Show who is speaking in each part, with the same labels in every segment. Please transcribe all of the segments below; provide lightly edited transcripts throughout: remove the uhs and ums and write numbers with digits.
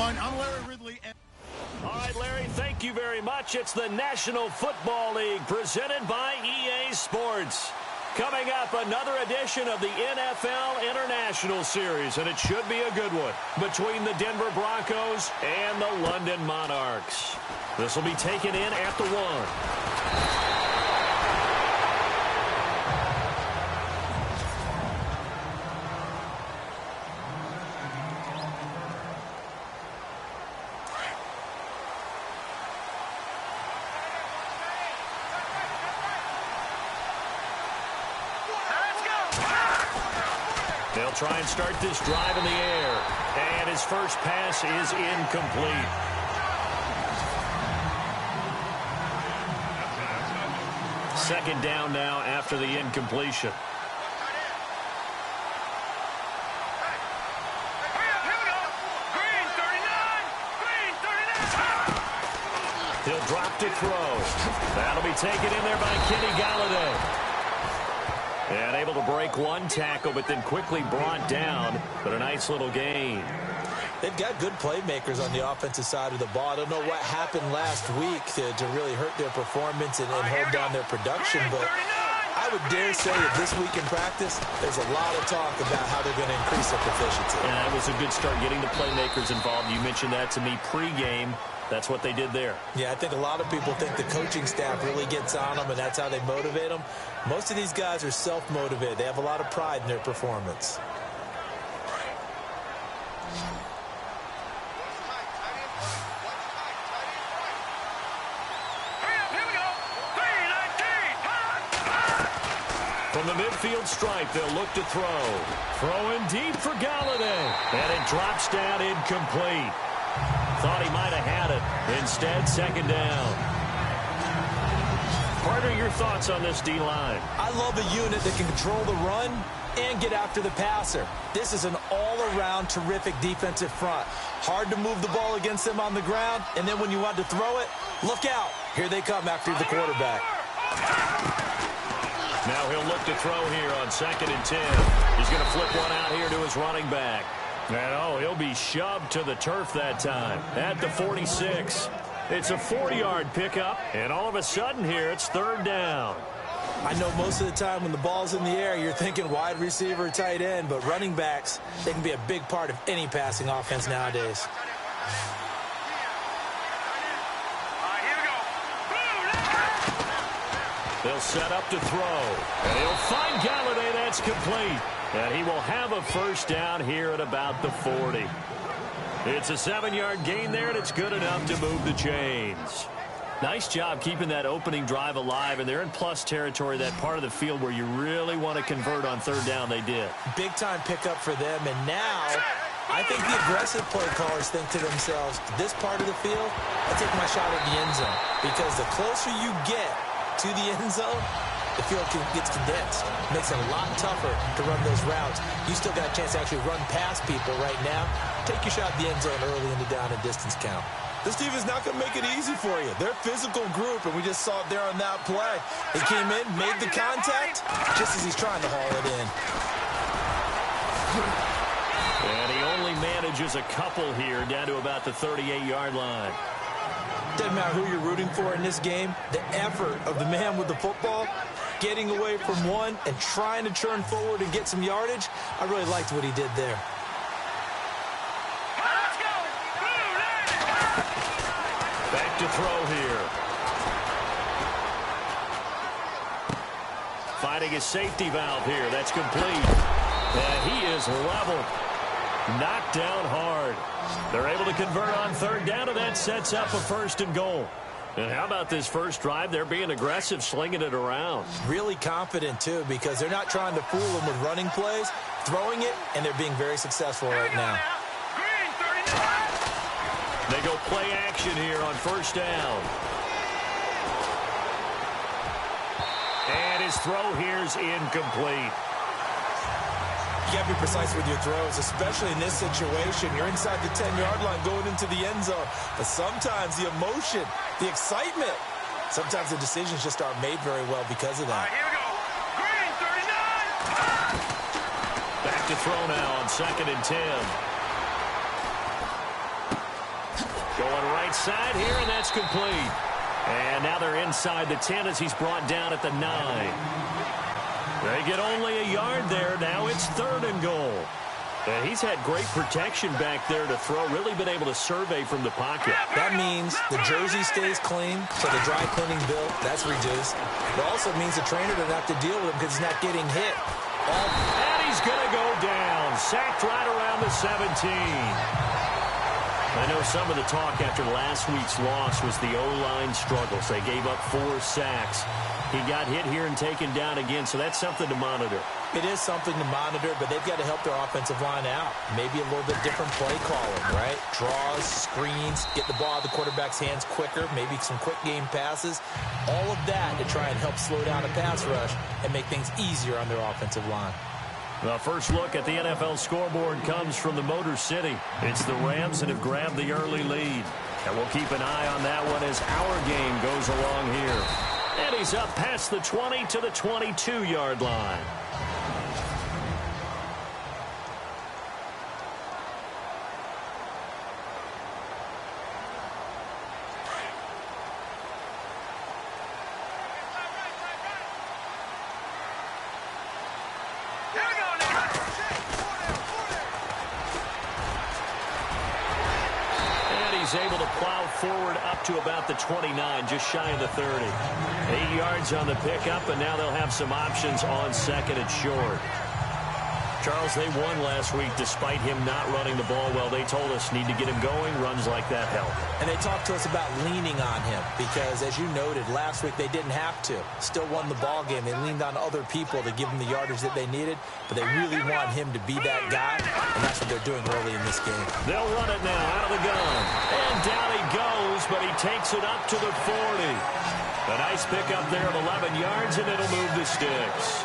Speaker 1: everyone. I'm Larry Ridley.
Speaker 2: All right, Larry, thank you very much. It's the National Football League presented by EA Sports. Coming up, another edition of the NFL International Series, and it should be a good one, between the Denver Broncos and the London Monarchs. This will be taken in at the 1. They'll try and start this drive in the air. And his first pass is incomplete. Second down now after the incompletion. He'll drop to throw. That'll be taken in there by Kenny Galladay. And able to break one tackle, but then quickly brought down. But a nice little gain.
Speaker 3: They've got good playmakers on the offensive side of the ball. I don't know what happened last week to really hurt their performance and hold down their production. But I would dare say that this week in practice, there's a lot of talk about how they're going to increase their proficiency.
Speaker 2: And that was a good start getting the playmakers involved. You mentioned that to me pregame. That's what they did there.
Speaker 3: Yeah, I think a lot of people think the coaching staff really gets on them, and that's how they motivate them. Most of these guys are self-motivated. They have a lot of pride in their performance.
Speaker 2: From the midfield stripe, they'll look to throw. Throwing deep for Galladay. And it drops down incomplete. Thought he might have had it. Instead, second down. Partner, your thoughts on this D-line?
Speaker 3: I love a unit that can control the run and get after the passer. This is an all-around terrific defensive front. Hard to move the ball against them on the ground, and then when you want to throw it, look out. Here they come after the quarterback.
Speaker 2: Now he'll look to throw here on 2nd and 10. He's going to flip one out here to his running back. And, he'll be shoved to the turf that time at the 46. It's a 40-yard pickup, and all of a sudden here, it's third down.
Speaker 3: I know most of the time when the ball's in the air, you're thinking wide receiver, tight end, but running backs, they can be a big part of any passing offense nowadays.
Speaker 2: They'll set up to throw, and he'll find Galladay. That's complete. And he will have a first down here at about the 40. It's a 7-yard gain there, and it's good enough to move the chains. Nice job keeping that opening drive alive, and they're in plus territory, that part of the field where you really want to convert on third down. They did.
Speaker 3: Big-time pickup for them, and now I think the aggressive play callers think to themselves, this part of the field, I take my shot at the end zone, because the closer you get to the end zone, the field gets condensed. Makes it a lot tougher to run those routes. You still got a chance to actually run past people right now. Take your shot at the end zone early in the down and distance count.
Speaker 4: This team is not going to make it easy for you. They're a physical group, and we just saw it there on that play. He came in, made the contact,
Speaker 3: just as he's trying to haul it in.
Speaker 2: And he only manages a couple here down to about the 38-yard line.
Speaker 3: Doesn't matter who you're rooting for in this game. The effort of the man with the football, getting away from one and trying to turn forward and get some yardage, I really liked what he did there.
Speaker 2: Back to throw here. Finding a safety valve here. That's complete. And he is leveled. Knocked down hard. They're able to convert on third down, and that sets up a 1st and goal. And how about this first drive? They're being aggressive, slinging it around.
Speaker 3: Really confident, too, because they're not trying to fool them with running plays, throwing it, and they're being very successful right now.
Speaker 2: They go play action here on 1st down. And his throw here is incomplete.
Speaker 4: you got to be precise with your throws, especially in this situation. You're inside the 10-yard line going into the end zone. But sometimes the emotion, the excitement, sometimes the decisions just aren't made very well because of that.
Speaker 5: All right, here we go. Green, 39.
Speaker 2: Back to throw now on 2nd and 10. outside here, and that's complete. And now they're inside the 10 as he's brought down at the 9. They get only a yard there. Now it's 3rd and goal. And he's had great protection back there to throw, really been able to survey from the pocket.
Speaker 3: That means the jersey stays clean, so the dry cleaning bill, that's reduced. It also means the trainer doesn't have to deal with him because he's not getting hit.
Speaker 2: And he's going to go down, sacked right around the 17. I know some of the talk after last week's loss was the O-line struggles. They gave up 4 sacks. He got hit here and taken down again, so that's something to monitor.
Speaker 3: It is something to monitor, but they've got to help their offensive line out. Maybe a little bit different play calling, right? Draws, screens, get the ball out of the quarterback's hands quicker, maybe some quick game passes. All of that to try and help slow down a pass rush and make things easier on their offensive line.
Speaker 2: The first look at the NFL scoreboard comes from the Motor City. It's the Rams that have grabbed the early lead. And we'll keep an eye on that one as our game goes along here. And he's up past the 20 to the 22-yard line. Able to plow forward up to about the 29, just shy of the 30. 8 yards on the pickup, and now they'll have some options on 2nd and short. Charles, they won last week despite him not running the ball well. They told us need to get him going. Runs like that help.
Speaker 3: And they talked to us about leaning on him because, as you noted, last week they didn't have to. Still won the ball game. They leaned on other people to give them the yardage that they needed, but they really want him to be that guy, and that's what they're doing early in this game.
Speaker 2: They'll run it now out of the gun. And down he goes, but he takes it up to the 40. A nice pickup there of 11 yards, and it'll move the sticks.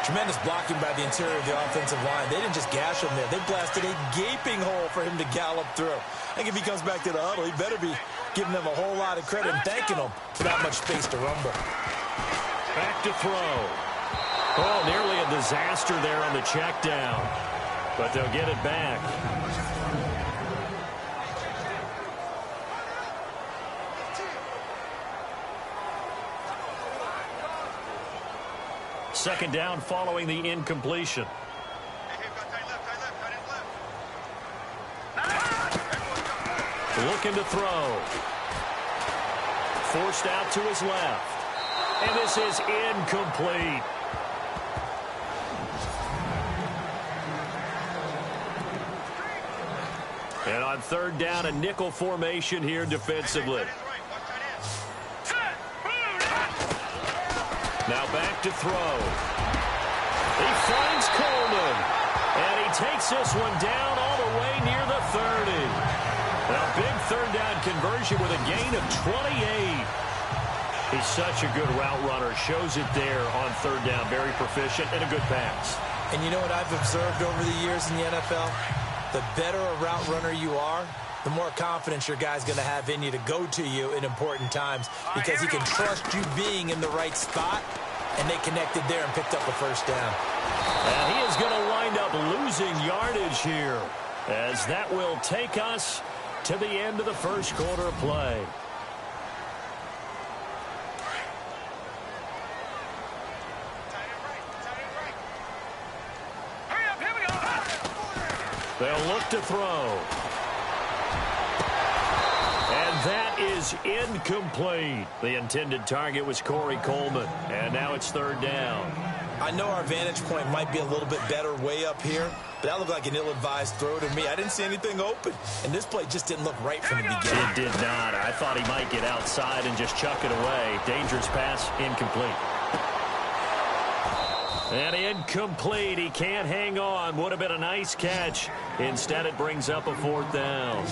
Speaker 3: Tremendous blocking by the interior of the offensive line. They didn't just gash him there. They blasted a gaping hole for him to gallop through. I think if he comes back to the huddle, he better be giving them a whole lot of credit and thanking them for that much space to rumble.
Speaker 2: Back to throw. Oh, nearly a disaster there on the check down. But they'll get it back. Second down following the incompletion. Looking to throw. Forced out to his left. And this is incomplete. And on 3rd down, a nickel formation here defensively. Now back to throw. He finds Coleman. And he takes this one down all the way near the 30. A big 3rd down conversion with a gain of 28. He's such a good route runner. Shows it there on 3rd down. Very proficient and a good pass.
Speaker 3: And you know what I've observed over the years in the NFL? The better a route runner you are, the more confidence your guy's going to have in you to go to you in important times because he can trust you being in the right spot, and they connected there and picked up a 1st down.
Speaker 2: And he is going to wind up losing yardage here as that will take us to the end of the 1st quarter of play. They'll look to throw. And that is incomplete. The intended target was Corey Coleman. And now it's 3rd down.
Speaker 3: I know our vantage point might be a little bit better way up here, but that looked like an ill-advised throw to me. I didn't see anything open. And this play just didn't look right from the beginning.
Speaker 2: It did not. I thought he might get outside and just chuck it away. Dangerous pass, incomplete. And incomplete. He can't hang on. Would have been a nice catch. Instead, it brings up a 4th down.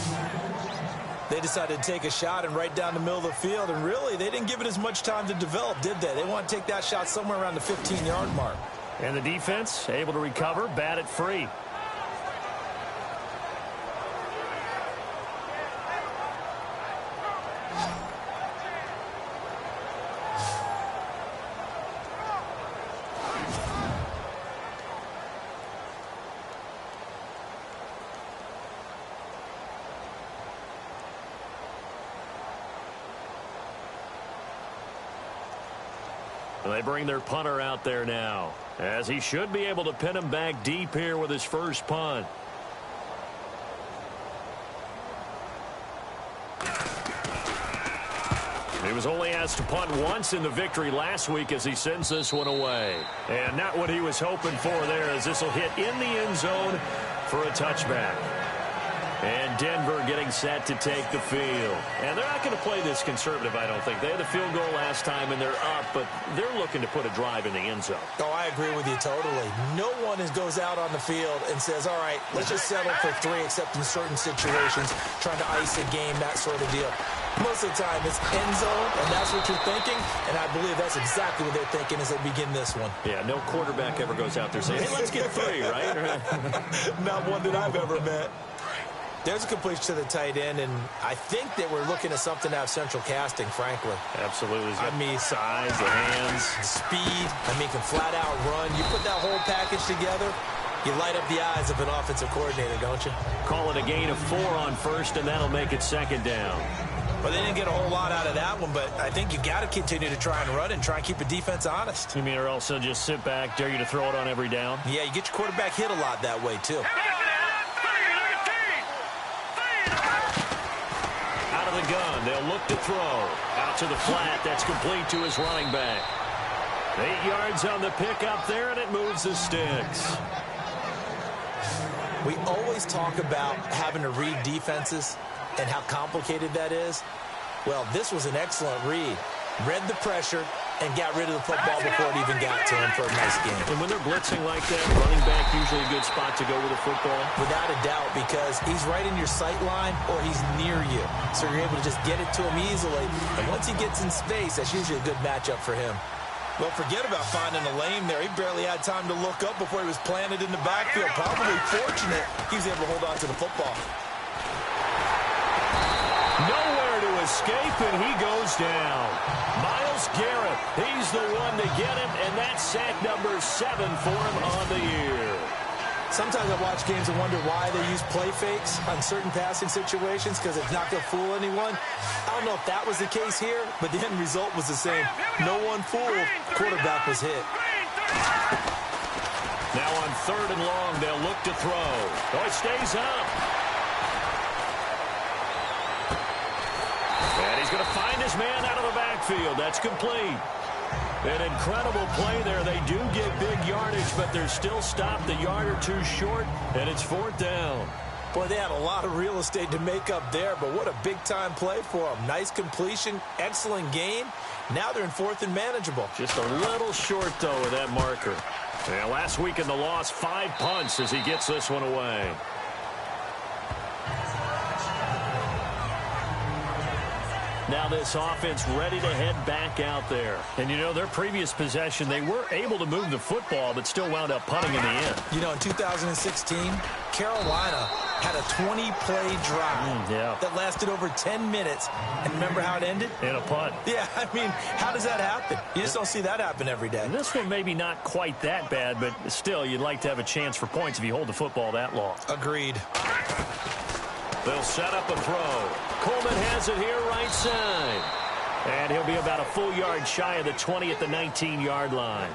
Speaker 3: They decided to take a shot and right down the middle of the field, and really, they didn't give it as much time to develop, did they? They want to take that shot somewhere around the 15-yard mark.
Speaker 2: And the defense able to recover, bat it free. And they bring their punter out there now, as he should be able to pin him back deep here with his first punt. He was only asked to punt once in the victory last week as he sends this one away. And not what he was hoping for there, as this will hit in the end zone for a touchback. And Denver getting set to take the field. And they're not going to play this conservative, I don't think. They had the field goal last time, and they're up, but they're looking to put a drive in the end zone.
Speaker 3: Oh, I agree with you totally. No one goes out on the field and says, all right, let's just settle for 3, except in certain situations, trying to ice a game, that sort of deal. Most of the time, it's end zone, and that's what you're thinking, and I believe that's exactly what they're thinking as they begin this one.
Speaker 2: Yeah, no quarterback ever goes out there saying, hey, let's get 3, right?
Speaker 3: Not one that I've ever met. There's a completion to the tight end, and I think that we're looking at something out of central casting, frankly.
Speaker 2: Absolutely.
Speaker 3: I mean,
Speaker 2: size, the hands,
Speaker 3: speed. I mean, can flat out run. You put that whole package together, you light up the eyes of an offensive coordinator, don't you?
Speaker 2: Call it a gain of 4 on first, and that'll make it second down.
Speaker 3: Well, they didn't get a whole lot out of that one, but I think you got to continue to try and run and try and keep a defense honest.
Speaker 2: You mean or also just sit back, dare you to throw it on every down?
Speaker 3: Yeah, you get your quarterback hit a lot that way, too.
Speaker 2: Out of the gun, they'll look to throw. Out to the flat, that's complete to his running back. 8 yards on the pickup there, and it moves the sticks.
Speaker 3: We always talk about having to read defenses and how complicated that is. Well, this was an excellent read. Read the pressure and got rid of the football before it even got to him for a nice game.
Speaker 2: And when they're blitzing like that, running back usually a good spot to go with the football?
Speaker 3: Without a doubt, because he's right in your sight line or he's near you. So you're able to just get it to him easily. And once he gets in space, that's usually a good matchup for him. Well, forget about finding a lane there. He barely had time to look up before he was planted in the backfield. Probably fortunate he was able to hold on to the football.
Speaker 2: Nowhere to escape, and he goes down. Myles Garrett, he's the one to get him, and that's sack number 7 for him on the year.
Speaker 3: Sometimes I watch games and wonder why they use play fakes on certain passing situations because it's not going to fool anyone. I don't know if that was the case here, but the end result was the same. No one fooled. Quarterback was hit.
Speaker 2: Now on 3rd and long, they'll look to throw. Oh, it stays up. And he's going to find his man out of the backfield. That's complete. An incredible play there. They do get big yardage, but they're still stopped a yard or 2 short, and it's 4th down.
Speaker 3: Boy, they had a lot of real estate to make up there, but what a big-time play for them. Nice completion, excellent gain. Now they're in 4th and manageable.
Speaker 2: Just a little short, though, with that marker. Yeah, last week in the loss, 5 punts as he gets this one away. Now this offense ready to head back out there. And, you know, their previous possession, they were able to move the football, but still wound up punting in the end.
Speaker 3: You know, in 2016, Carolina had a 20-play drive that lasted over 10 minutes. And remember how it ended?
Speaker 2: In a punt.
Speaker 3: Yeah, I mean, how does that happen? You just don't see that happen every day.
Speaker 2: And this one maybe not quite that bad, but still, you'd like to have a chance for points if you hold the football that long.
Speaker 3: Agreed.
Speaker 2: They'll set up a throw. Coleman has it here right side. And he'll be about a full yard shy of the 20 at the 19-yard line.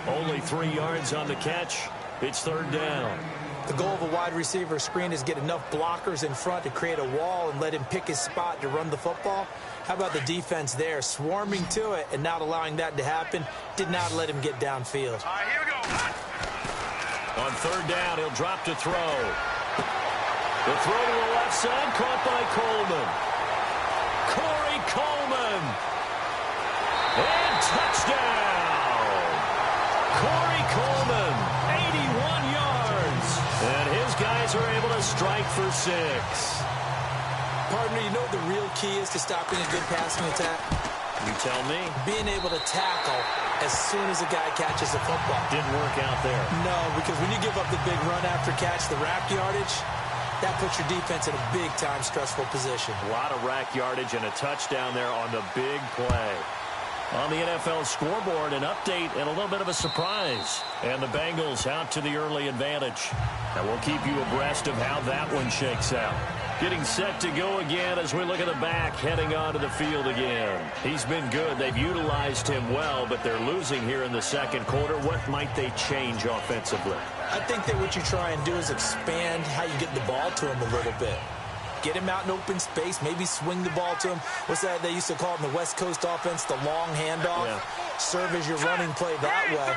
Speaker 2: Only 3 yards on the catch. It's 3rd down.
Speaker 3: The goal of a wide receiver screen is get enough blockers in front to create a wall and let him pick his spot to run the football. How about the defense there, swarming to it and not allowing that to happen? Did not let him get downfield.
Speaker 1: All right, here we go.
Speaker 2: On 3rd down, he'll drop to throw. The throw to the left side, caught by Coleman. Corey Coleman. And touchdown. Corey Coleman, 81 yards. And his guys are able to strike for 6.
Speaker 3: Partner, you know what the real key is to stopping a good passing attack?
Speaker 2: You tell me.
Speaker 3: Being able to tackle as soon as a guy catches the football.
Speaker 2: Didn't work out there.
Speaker 3: No, because when you give up the big run after catch, the rack yardage, that puts your defense in a big-time stressful position.
Speaker 2: A lot of rack yardage and a touchdown there on the big play. On the NFL scoreboard, an update and a little bit of a surprise. And the Bengals out to the early advantage. And we'll keep you abreast of how that one shakes out. Getting set to go again as we look at the back heading onto the field again. He's been good. They've utilized him well, but they're losing here in the second quarter. What might they change offensively?
Speaker 3: I think that what you try and do is expand how you get the ball to him a little bit. Get him out in open space, maybe swing the ball to him. What's that they used to call it in the West Coast offense, the long handoff? Yeah. Serve as your running play that way,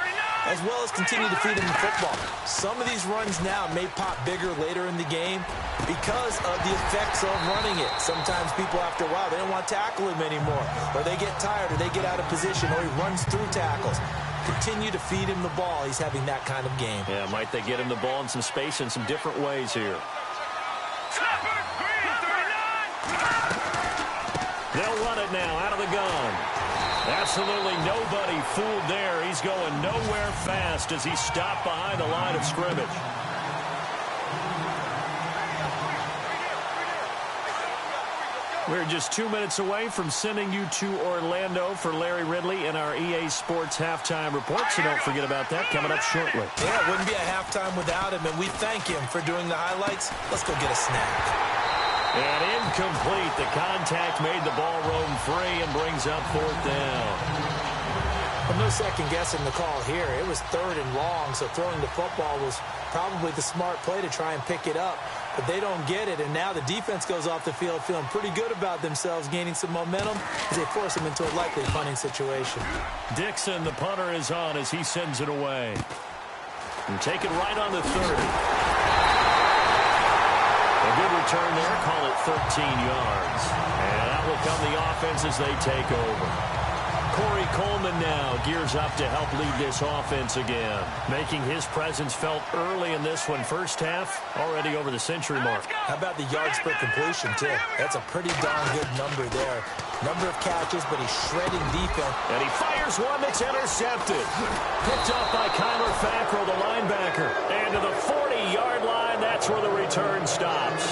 Speaker 3: as well as continue to feed him the football. Some of these runs now may pop bigger later in the game because of the effects of running it. Sometimes people, after a while, they don't want to tackle him anymore, or they get tired, or they get out of position, or he runs through tackles. Continue to feed him the ball. He's having that kind of game.
Speaker 2: Yeah, might they get him the ball in some space in some different ways here. They'll run it now out of the gun. Absolutely nobody fooled there. He's going nowhere fast as he stopped behind the line of scrimmage. We're just 2 minutes away from sending you to Orlando for Larry Ridley in our EA Sports halftime report, so don't forget about that coming up shortly.
Speaker 3: Yeah, it wouldn't be a halftime without him, and we thank him for doing the highlights. Let's go get a snack.
Speaker 2: And incomplete. The contact made the ball roam free and brings up fourth down.
Speaker 3: Well, no second guessing the call here. It was 3rd and long, so throwing the football was probably the smart play to try and pick it up. But they don't get it, and now the defense goes off the field feeling pretty good about themselves, gaining some momentum as they force them into a likely punting situation.
Speaker 2: Dixon, the punter, is on as he sends it away. And take it right on the 30. A good return there. Call it 13 yards. And out will come the offense as they take over. Corey Coleman now gears up to help lead this offense again, making his presence felt early in this one. First half, already over the century mark.
Speaker 3: How about the yards per completion, too? That's a pretty darn good number there. Number of catches, but he's shredding defense.
Speaker 2: And he fires one that's intercepted. Picked up by Kyler Fackrell, the linebacker. And to the 40-yard line, that's where the return stops.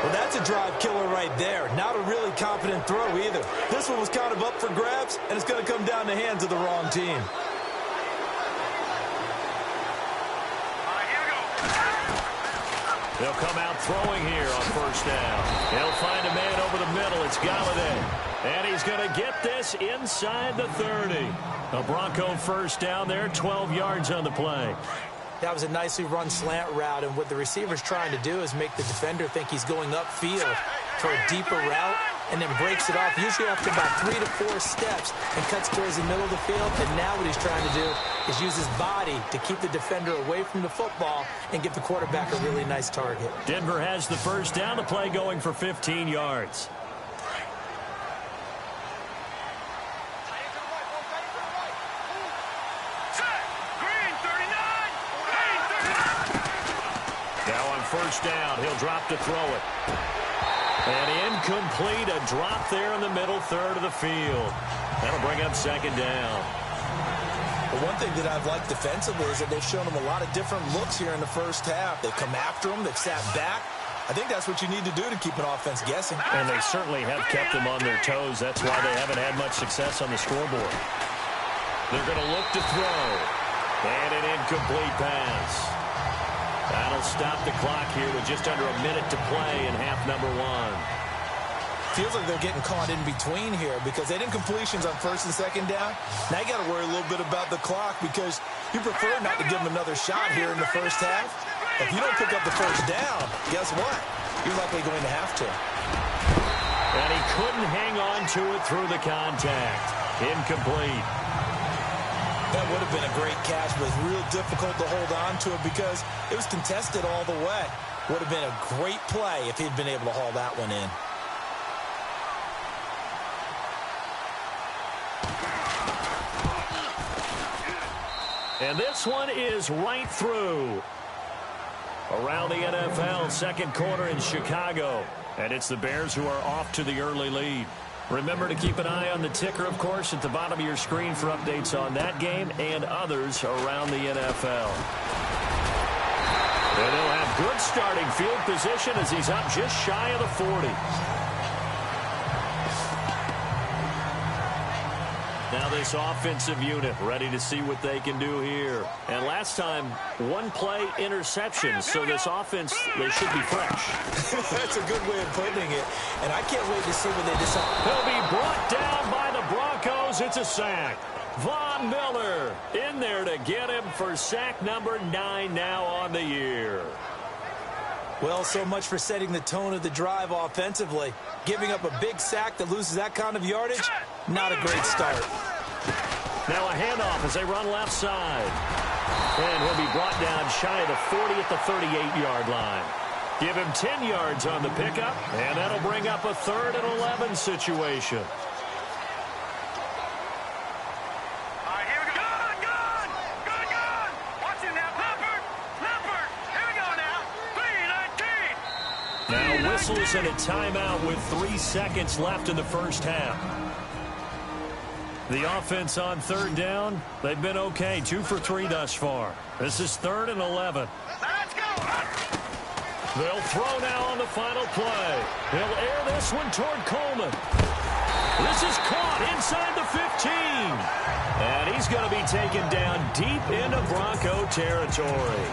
Speaker 3: Well, that's a drive killer right there. Not a really confident throw either. This one was kind of up for grabs, and it's going to come down the hands of the wrong team.
Speaker 2: They'll come out throwing here on first down. He'll find a man over the middle. It's Galladay. And he's going to get this inside the 30. A Bronco first down there, 12 yards on the play.
Speaker 3: That was a nicely run slant route, and what the receiver's trying to do is make the defender think he's going upfield for a deeper route, and then breaks it off, usually after about 3 to 4 steps, and cuts towards the middle of the field. And now what he's trying to do is use his body to keep the defender away from the football and give the quarterback a really nice target.
Speaker 2: Denver has the first down. The play going for 15 yards. First down, he'll drop to throw it. And incomplete, a drop there in the middle third of the field. That'll bring up second down.
Speaker 3: Well, one thing that I've liked defensively is that they've shown him a lot of different looks here in the first half. They've come after him, they've sat back. I think that's what you need to do to keep an offense guessing.
Speaker 2: And they certainly have kept them on their toes. That's why they haven't had much success on the scoreboard. They're going to look to throw. And an incomplete pass. That'll stop the clock here with just under a minute to play in half number 1.
Speaker 3: Feels like they're getting caught in between here because they didn't completions on first and second down. Now you got to worry a little bit about the clock because you prefer not to give them another shot here in the first half. If you don't pick up the first down, guess what? You're likely going to have to.
Speaker 2: And he couldn't hang on to it through the contact. Incomplete.
Speaker 3: That would have been a great catch, but it's real difficult to hold on to it because it was contested all the way. Would have been a great play if he'd been able to haul that one in.
Speaker 2: And this one is right through. Around the NFL, second quarter in Chicago. And it's the Bears who are off to the early lead. Remember to keep an eye on the ticker, of course, at the bottom of your screen for updates on that game and others around the NFL. And they'll have good starting field position as he's up just shy of the 40. Now this offensive unit ready to see what they can do here. And last time, one play interception. So this offense, they should be fresh.
Speaker 3: That's a good way of putting it. And I can't wait to see what they decide.
Speaker 2: He'll be brought down by the Broncos. It's a sack. Von Miller in there to get him for sack number 9 now on the year.
Speaker 3: Well, so much for setting the tone of the drive offensively. Giving up a big sack that loses that kind of yardage, not a great start.
Speaker 2: Now a handoff as they run left side. And he'll be brought down shy of the 40 at the 38-yard line. Give him 10 yards on the pickup, and that'll bring up a 3rd and 11 situation. Now whistles and a timeout with 3 seconds left in the first half. The offense on 3rd down, they've been okay, 2 for 3 thus far. This is 3rd and 11. Let's go. They'll throw now on the final play. He'll air this one toward Coleman. This is caught inside the 15. And he's going to be taken down deep into Bronco territory.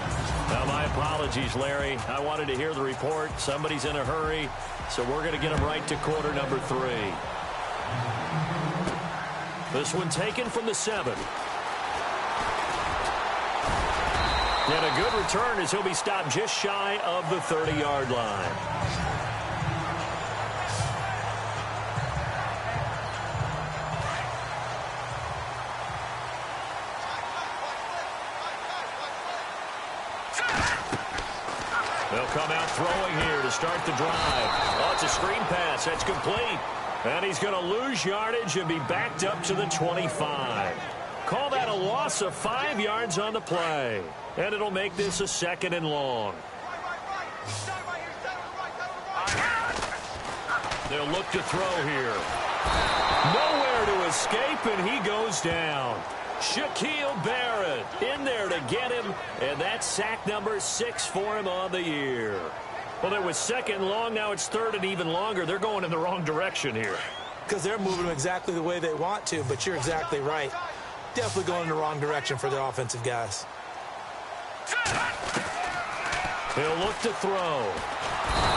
Speaker 2: Now, my apologies, Larry. I wanted to hear the report. Somebody's in a hurry, so we're going to get him right to quarter number 3. This one taken from the 7. And a good return as he'll be stopped just shy of the 30-yard line. They'll come out throwing here to start the drive. Oh, it's a screen pass. That's complete. And he's going to lose yardage and be backed up to the 25. Call that a loss of 5 yards on the play. And it'll make this a 2nd and long. They'll look to throw here. Nowhere to escape, and he goes down. Shaquille Barrett in there to get him, and that's sack number 6 for him on the year. Well, it was 2nd and long. Now it's 3rd and even longer. They're going in the wrong direction here.
Speaker 3: Because they're moving them exactly the way they want to, but you're exactly right. Definitely going in the wrong direction for the offensive guys.
Speaker 2: He'll look to throw.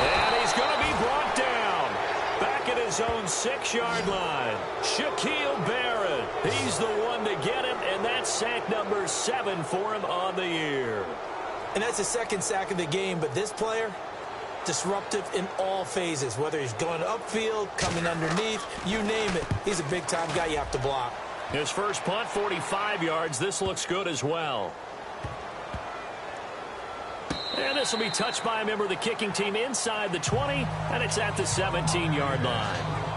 Speaker 2: And he's going to be brought down. Back at his own 6-yard line. Shaquille Barrett. He's the one to get him, and that's sack number 7 for him on the year.
Speaker 3: And that's the 2nd sack of the game, but this player, disruptive in all phases, whether he's going upfield, coming underneath, you name it. He's a big-time guy you have to block.
Speaker 2: His first punt, 45 yards. This looks good as well. And this will be touched by a member of the kicking team inside the 20, and it's at the 17-yard line.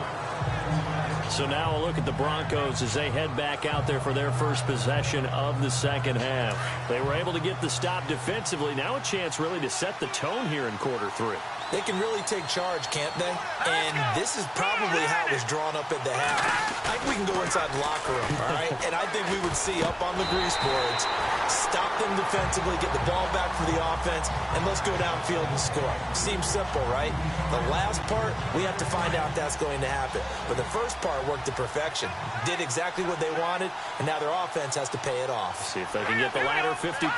Speaker 2: So now a look at the Broncos as they head back out there for their first possession of the second half. They were able to get the stop defensively. Now a chance really to set the tone here in quarter 3.
Speaker 3: They can really take charge, can't they? And this is probably how it was drawn up at the half. I think we can go inside the locker room, all right? And I think we would see up on the grease boards, stop them defensively, get the ball back for the offense, and let's go downfield and score. Seems simple, right? The last part, we have to find out if that's going to happen. But the first part worked to perfection. Did exactly what they wanted, and now their offense has to pay it off.
Speaker 2: See if they can get the latter 50%.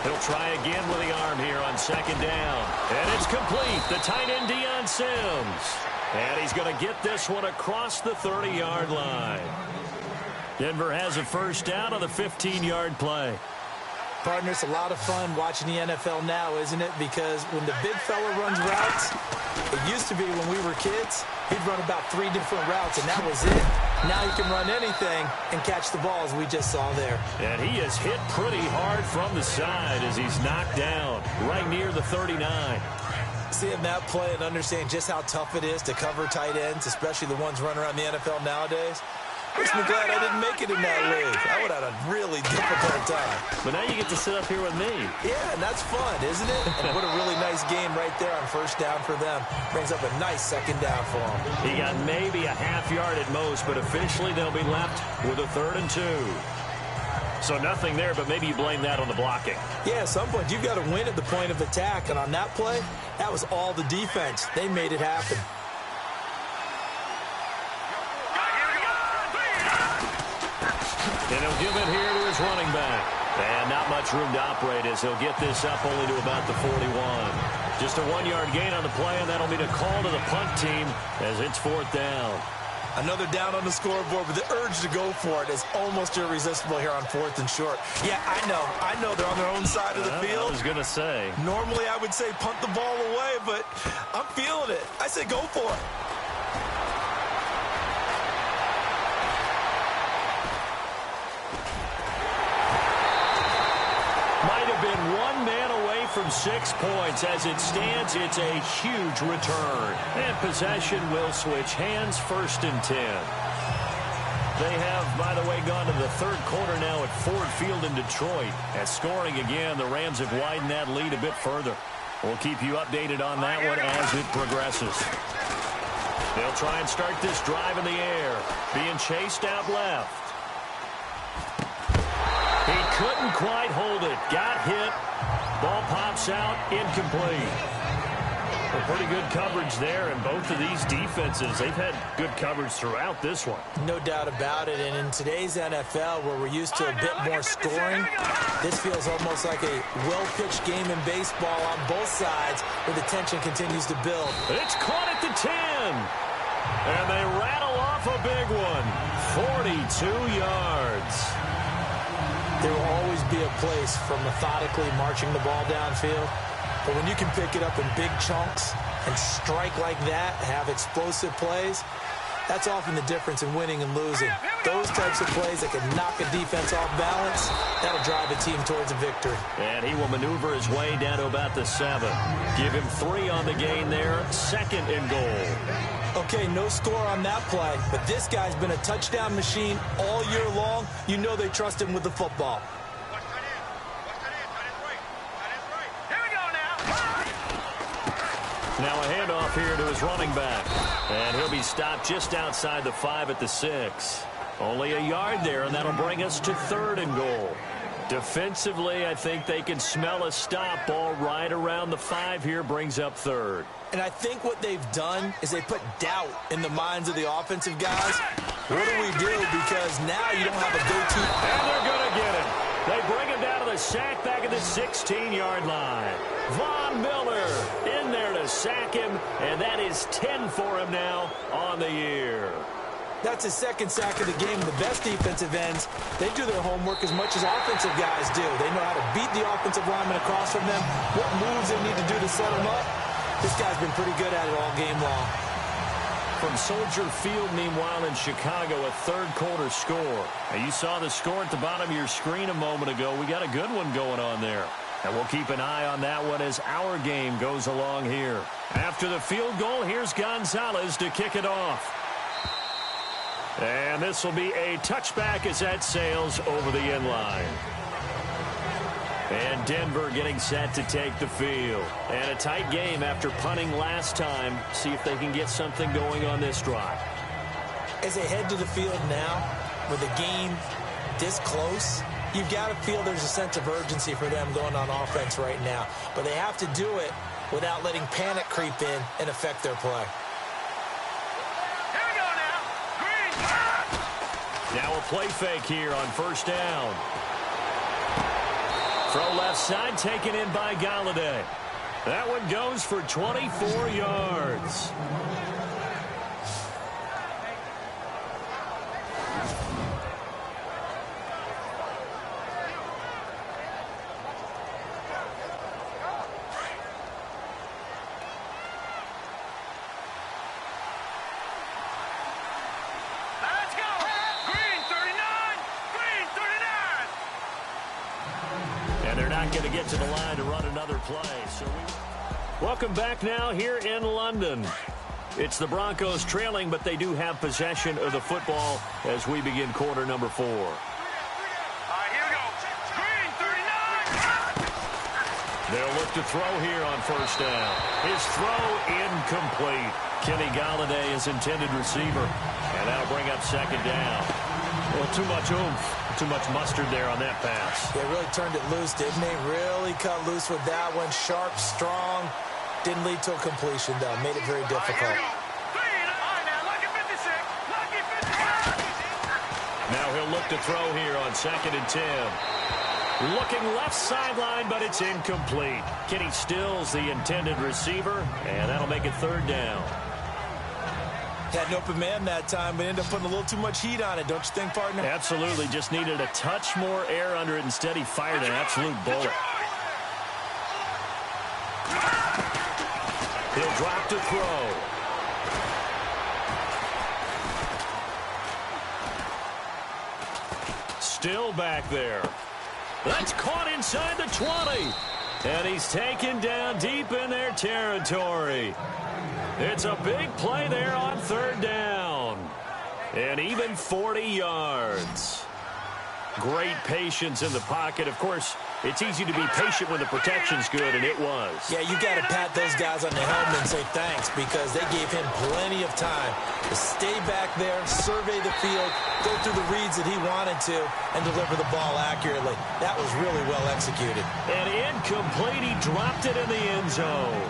Speaker 2: He'll try again with the arm here on 2nd down. And it's complete. The tight end, Deion Sims. And he's going to get this one across the 30-yard line. Denver has a first down on the 15-yard play.
Speaker 3: Partner, it's a lot of fun watching the NFL now, isn't it? Because when the big fella runs routes, it used to be when we were kids, he'd run about 3 different routes, and that was it. Now he can run anything and catch the ball, as we just saw there.
Speaker 2: And he is hit pretty hard from the side as he's knocked down right near the 39.
Speaker 3: Seeing that play and understanding just how tough it is to cover tight ends, especially the ones running around the NFL nowadays, makes me glad I didn't make it in that league. I would have had a really difficult time.
Speaker 2: But now you get to sit up here with me.
Speaker 3: Yeah, and that's fun, isn't it? And what a really nice game right there on first down for them. Brings up a nice 2nd down for them.
Speaker 2: He got maybe a half yard at most, but officially they'll be left with a 3rd and 2. So nothing there, but maybe you blame that on the blocking.
Speaker 3: Yeah, at some point you've got to win at the point of attack. And on that play, that was all the defense. They made it happen.
Speaker 2: And he'll give it here to his running back. And not much room to operate as he'll get this up only to about the 41. Just a 1-yard gain on the play, and that'll be the call to the punt team as it's 4th down.
Speaker 4: Another down on the scoreboard, but the urge to go for it is almost irresistible here on 4th and short. Yeah, I know they're on their own side of the field.
Speaker 2: I was going to say.
Speaker 4: Normally I would say punt the ball away, but I'm feeling it. I say go for it.
Speaker 2: Might have been one man away from 6 points. As it stands, it's a huge return. And possession will switch hands, 1st and 10. They have, by the way, gone to the 3rd quarter now at Ford Field in Detroit. At scoring again, the Rams have widened that lead a bit further. We'll keep you updated on that one as it progresses. They'll try and start this drive in the air. Being chased out left. He couldn't quite hold it. Got hit. Ball pops out. Incomplete. Well, pretty good coverage there, and both of these defenses, they've had good coverage throughout this one.
Speaker 3: No doubt about it, and in today's NFL, where we're used to a bit more scoring, this feels almost like a well-pitched game in baseball on both sides, where the tension continues to build.
Speaker 2: It's caught at the 10, and they rattle off a big one. 42 yards.
Speaker 3: There will always be a place for methodically marching the ball downfield. But when you can pick it up in big chunks and strike like that, have explosive plays, that's often the difference in winning and losing. Those types of plays that can knock a defense off balance, that'll drive a team towards a victory.
Speaker 2: And he will maneuver his way down to about the 7. Give him 3 on the gain there. 2nd and goal.
Speaker 3: Okay, no score on that play, but this guy's been a touchdown machine all year long. You know they trust him with the football.
Speaker 2: Now a handoff here to his running back. And he'll be stopped just outside the 5 at the 6. Only a yard there, and that'll bring us to 3rd and goal. Defensively, I think they can smell a stop. Ball right around the 5 here brings up 3rd.
Speaker 3: And I think what they've done is they put doubt in the minds of the offensive guys. What do we do? Because now you don't have a go-to.
Speaker 2: And they're going to get him. They bring him down to the sack back at the 16-yard line. Von Miller in there to sack him, and that is 10 for him now on the year.
Speaker 3: That's his 2nd sack of the game. The best defensive ends, they do their homework as much as offensive guys do. They know how to beat the offensive lineman across from them, what moves they need to do to set them up. This guy's been pretty good at it all game long.
Speaker 2: From Soldier Field, meanwhile, in Chicago, a 3rd quarter score. Now, you saw the score at the bottom of your screen a moment ago. We got a good one going on there. And we'll keep an eye on that one as our game goes along here. After the field goal, here's Gonzalez to kick it off. And this will be a touchback as that sails over the end line. And Denver getting set to take the field. And a tight game after punting last time. See if they can get something going on this drive.
Speaker 3: As they head to the field now, with the game this close, you've got to feel there's a sense of urgency for them going on offense right now. But they have to do it without letting panic creep in and affect their play.
Speaker 1: Here we go now. Green.
Speaker 2: Now a play fake here on 1st down. Throw left side, taken in by Galladay. That one goes for 24 yards.
Speaker 1: Let's go. Green 39. Green 39.
Speaker 2: And they're not going to get to the line to run another play. So welcome back now here in London. It's the Broncos trailing, but they do have possession of the football as we begin quarter number 4.
Speaker 1: All right, here we go. Green 39.
Speaker 2: They'll look to throw here on 1st down. His throw incomplete. Kenny Galladay is intended receiver. And that'll bring up 2nd down. Well, too much oomph, too much mustard there on that pass.
Speaker 3: They really turned it loose, didn't they? Really cut loose with that one. Sharp, strong. Didn't lead to a completion, though. Made it very difficult.
Speaker 1: Green. All right, now, lucky 56. Lucky 56.
Speaker 2: Now he'll look to throw here on 2nd and 10. Looking left sideline, but it's incomplete. Kenny Stills, the intended receiver, and that'll make it 3rd down.
Speaker 4: Had an open man that time, but ended up putting a little too much heat on it, don't you think, partner?
Speaker 2: Absolutely. Just needed a touch more air under it. Instead, he fired an absolute bullet. He'll drop to throw. Still back there. That's caught inside the 20. And he's taken down deep in their territory. It's a big play there on 3rd down. And even 40 yards. Great patience in the pocket. Of course, it's easy to be patient when the protection's good, and it was.
Speaker 4: Yeah, you got to pat those guys on the helmet and say thanks because they gave him plenty of time to stay back there, survey the field, go through the reads that he wanted to, and deliver the ball accurately. That was really well executed.
Speaker 2: And incomplete. He dropped it in the end zone.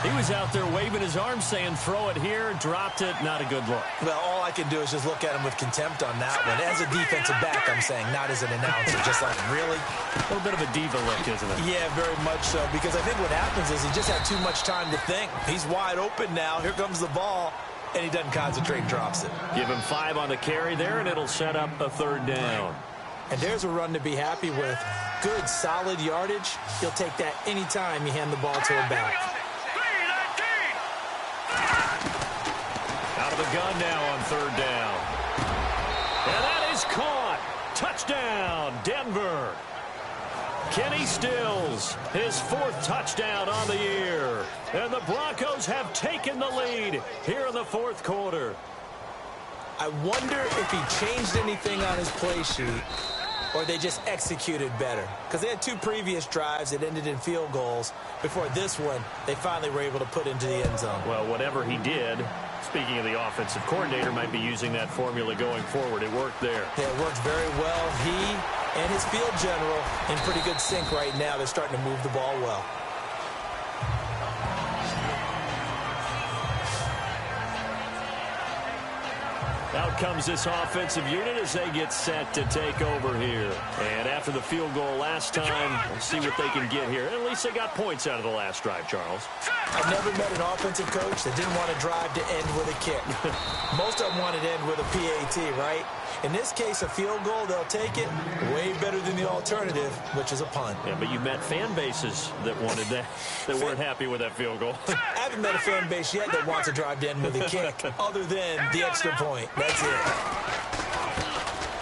Speaker 2: He was out there waving his arms saying, throw it here, dropped it, not a good look.
Speaker 4: Well, all I can do is just look at him with contempt on that one. As a defensive back, I'm saying, not as an announcer. Just like, really?
Speaker 2: A little bit of a diva look, isn't it?
Speaker 4: Yeah, very much so, because I think what happens is he just had too much time to think. He's wide open now. Here comes the ball, and he doesn't concentrate and drops it.
Speaker 2: Give him 5 on the carry there, and it'll set up a 3rd down.
Speaker 3: And there's a run to be happy with. Good, solid yardage. He'll take that anytime you hand the ball to him back.
Speaker 2: Out of the gun now on 3rd down. And that is caught. Touchdown, Denver. Kenny Stills, his 4th touchdown on the year. And the Broncos have taken the lead here in the 4th quarter.
Speaker 3: I wonder if he changed anything on his play sheet or they just executed better. Because they had 2 previous drives that ended in field goals. Before this one, they finally were able to put into the end zone.
Speaker 2: Well, whatever he did, speaking of the offensive coordinator, might be using that formula going forward. It worked there.
Speaker 3: Yeah, it worked very well. He and his field general in pretty good sync right now. They're starting to move the ball well.
Speaker 2: Out comes this offensive unit as they get set to take over here. And after the field goal last time, we'll see what they can get here. At least they got points out of the last drive, Charles.
Speaker 3: I've never met an offensive coach that didn't want to drive to end with a kick. Most of them wanted to end with a PAT, right? In this case, a field goal, they'll take it. Way better than the alternative, which is a punt.
Speaker 2: Yeah, but you met fan bases that wanted that, that weren't happy with that field goal.
Speaker 3: I haven't met a fan base yet that wants to drive to end with a kick, other than the extra point. That's it.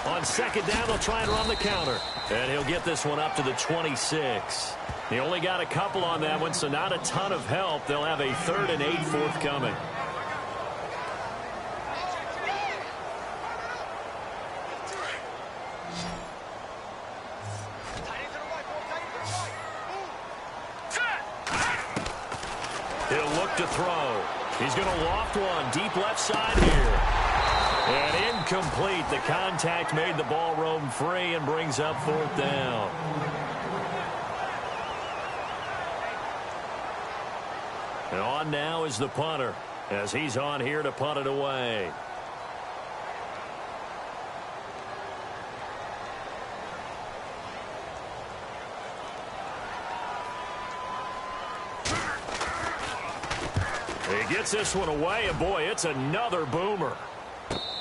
Speaker 2: On 2nd down, they'll try and run the counter. And he'll get this one up to the 26. He only got a couple on that one, so not a ton of help. They'll have a 3rd and 8 forthcoming. He'll look to throw. He's going to loft one deep left side here. And incomplete. The contact made the ball roam free and brings up 4th down. And on now is the punter as he's on here to punt it away. He gets this one away, and boy, it's another boomer.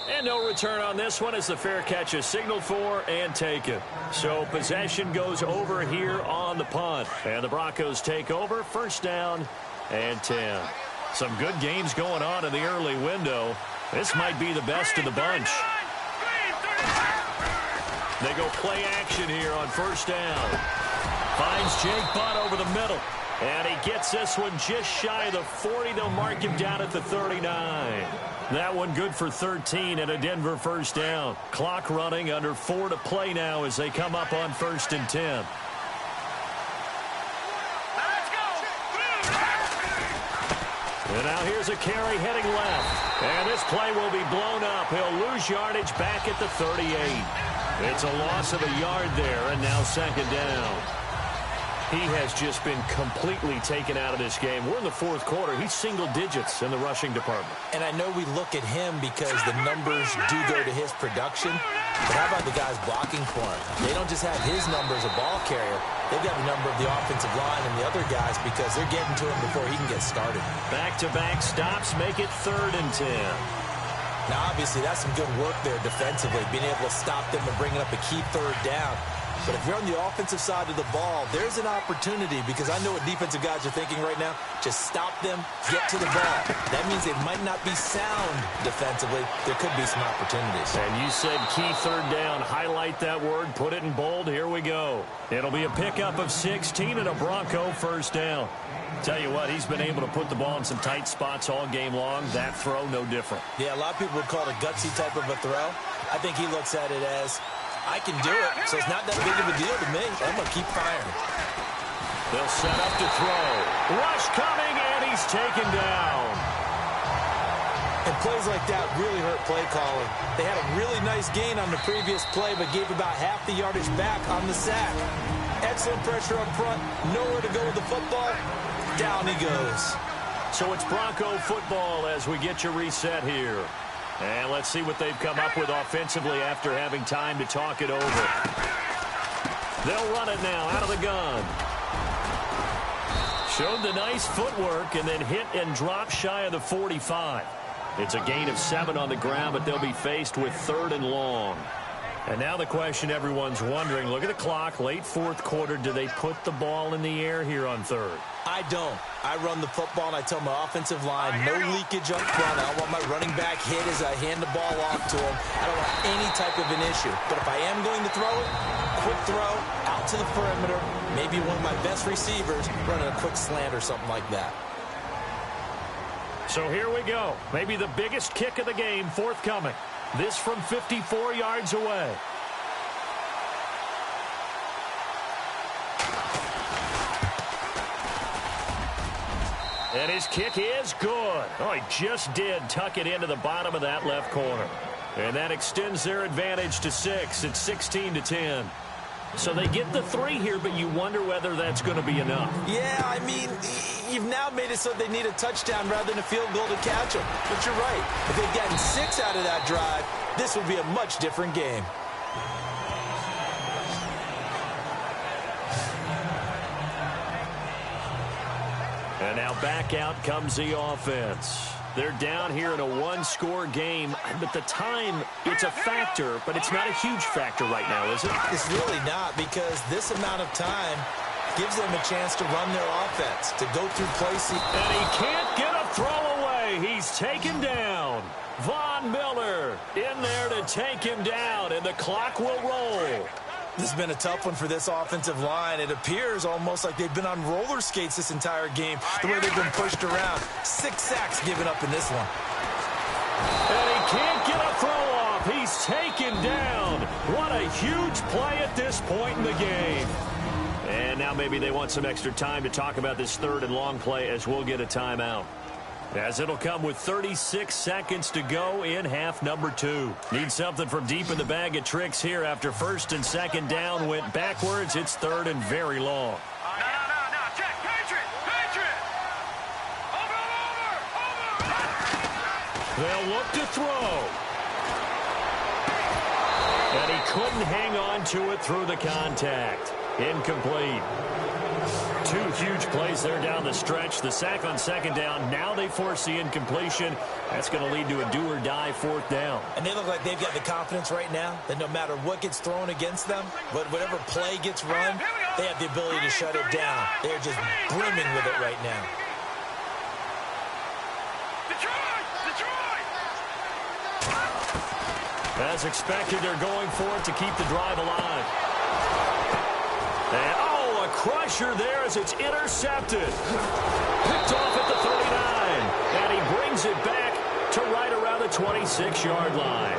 Speaker 2: And no return on this one as the fair catch is signaled for and taken. So possession goes over here on the punt. And the Broncos take over, 1st down and 10. Some good games going on in the early window. This might be the best of the bunch. They go play action here on 1st down. Finds Jake Butt over the middle. And he gets this one just shy of the 40. They'll mark him down at the 39. That one good for 13 and a Denver 1st down. Clock running, under 4 to play now as they come up on 1st and 10. And now here's a carry heading left. And this play will be blown up. He'll lose yardage back at the 38. It's a loss of a yard there, and now 2nd down. He has just been completely taken out of this game. We're in the fourth quarter. He's single digits in the rushing department.
Speaker 3: And I know we look at him because the numbers do go to his production. But how about the guys blocking for him? They don't just have his number as a ball carrier. They've got the number of the offensive line and the other guys because they're getting to him before he can get started.
Speaker 2: Back-to-back stops make it 3rd and 10.
Speaker 3: Now, obviously, that's some good work there defensively, being able to stop them and bringing up a key 3rd down. But if you're on the offensive side of the ball, there's an opportunity because I know what defensive guys are thinking right now. Just stop them, get to the ball. That means they might not be sound defensively. There could be some opportunities.
Speaker 2: And you said key 3rd down. Highlight that word. Put it in bold. Here we go. It'll be a pickup of 16 and a Bronco 1st down. Tell you what, he's been able to put the ball in some tight spots all game long. That throw, no different.
Speaker 3: Yeah, a lot of people would call it a gutsy type of a throw. I think he looks at it as, I can do it, so it's not that big of a deal to me. I'm going to keep firing.
Speaker 2: They'll set up to throw. Rush coming, and he's taken down.
Speaker 3: And plays like that really hurt play calling. They had a really nice gain on the previous play, but gave about half the yardage back on the sack. Excellent pressure up front. Nowhere to go with the football. Down he goes.
Speaker 2: So it's Bronco football as we get you reset here. And let's see what they've come up with offensively after having time to talk it over. They'll run it now out of the gun. Showed the nice footwork and then hit and drop shy of the 45. It's a gain of 7 on the ground, but they'll be faced with 3rd and long. And now the question everyone's wondering, look at the clock, late 4th quarter, do they put the ball in the air here on 3rd?
Speaker 3: I don't. I run the football, and I tell my offensive line, no leakage up front. I don't want my running back hit as I hand the ball off to him. I don't want any type of an issue. But if I am going to throw it, quick throw, out to the perimeter, maybe one of my best receivers running a quick slant or something like that.
Speaker 2: So here we go. Maybe the biggest kick of the game forthcoming. This from 54 yards away. And his kick is good. Oh, he just did tuck it into the bottom of that left corner. And that extends their advantage to 6. It's 16-10. So they get the 3 here, but you wonder whether that's going to be enough.
Speaker 3: Yeah, I mean, you've now made it so they need a touchdown rather than a field goal to catch them. But you're right. If they've gotten 6 out of that drive, this would be a much different game.
Speaker 2: And now back out comes the offense. They're down here in a 1-score game, but the time, it's a factor, but it's not a huge factor right now, is it?
Speaker 3: It's really not, because this amount of time gives them a chance to run their offense, to go through plays.
Speaker 2: And he can't get a throw away. He's taken down. Von Miller in there to take him down, and the clock will roll.
Speaker 3: This has been a tough one for this offensive line. It appears almost like they've been on roller skates this entire game, the way they've been pushed around. 6 sacks given up in this one.
Speaker 2: And he can't get a throw off. He's taken down. What a huge play at this point in the game. And now maybe they want some extra time to talk about this 3rd and long play as we'll get a timeout. As it'll come with 36 seconds to go in half number 2. Need something from deep in the bag of tricks here after 1st and 2nd down went backwards. It's 3rd and very long.
Speaker 1: No. Check. Patriot. Over.
Speaker 2: They'll look to throw. And he couldn't hang on to it through the contact. Incomplete. 2 huge plays there down the stretch. The sack on 2nd down. Now they force the incompletion. That's going to lead to a do-or-die 4th down.
Speaker 3: And they look like they've got the confidence right now that no matter what gets thrown against them, but whatever play gets run, they have the ability to shut it down. They're just brimming with it right now.
Speaker 1: Detroit!
Speaker 2: As expected, they're going for it to keep the drive alive. And, oh, a crusher there as it's intercepted. Picked off at the 39. And he brings it back to right around the 26-yard line.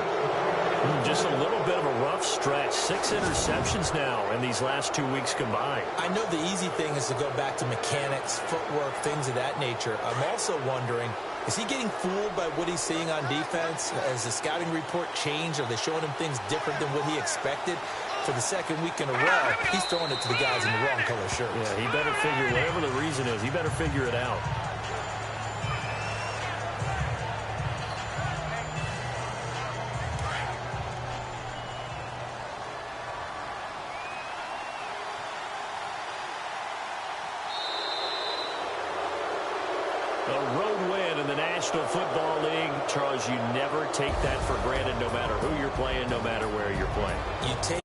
Speaker 2: Just a little bit of a rough stretch. 6 interceptions now in these last 2 weeks combined.
Speaker 3: I know the easy thing is to go back to mechanics, footwork, things of that nature. I'm also wondering, is he getting fooled by what he's seeing on defense? Has the scouting report changed? Are they showing him things different than what he expected? for the second week in a row, he's throwing it to the guys in the wrong color shirts.
Speaker 2: Yeah, he better figure, whatever the reason is, he better figure it out. A road win in the National Football League. Charles, you never take that for granted, no matter who you're playing, no matter where you're playing.
Speaker 3: You take